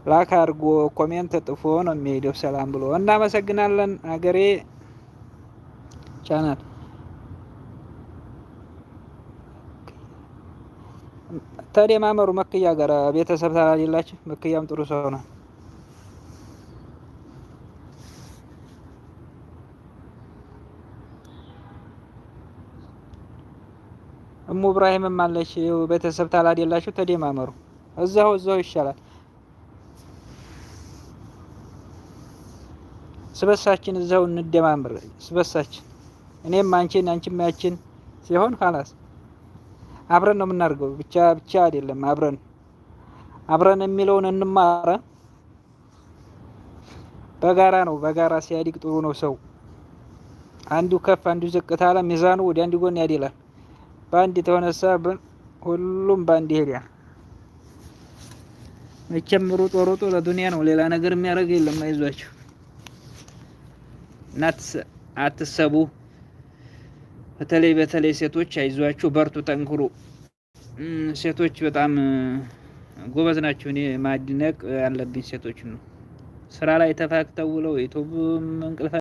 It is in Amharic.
ላክ አድርጎ ኮሜንት ጥፎ ነው የሚሄደው ሰላም ብሎ። እናመሰግናለን ሀገሬ ቻናል። ተደማመሩ መክያ ጋር ቤተሰብ ታላላችሁ። መክያም ጥሩ ሰው ነው። እሙ ኢብራሂምም አለች። ቤተሰብ ታላላችሁ ተደማመሩ። እዛው ይሻላል። ስበሳችን እዛው እንደማምር ስበሳችን እኔም አንቺም ያችን ሲሆን خلاص አብረን ነው የምናደርገው። ብቻ አይደለም አብረን የሚለውን እንማረ በጋራ ነው። በጋራ ሲያድግ ጥሩ ነው። ሰው አንዱ ከፍ አንዱ ዝቅ ታለ ሚዛኑ ወደ አንድ ጎን ያደላል። በአንድ ተነሳ ሁሉም በአንድ ይሄዳል። መቼም ሩጦ ለዱንያ ነው። ሌላ ነገር የሚያደርግ የለም። አይዟችሁ አትሰቡ። በተለይ ሴቶች አይዟችሁ፣ በርቱ፣ ጠንክሩ። ሴቶች በጣም ጎበዝ ናቸው። እኔ ማድነቅ ያለብኝ ሴቶች ነው። ስራ ላይ ተፋክተው ውለው ዩቲዩብ እንቅልፍ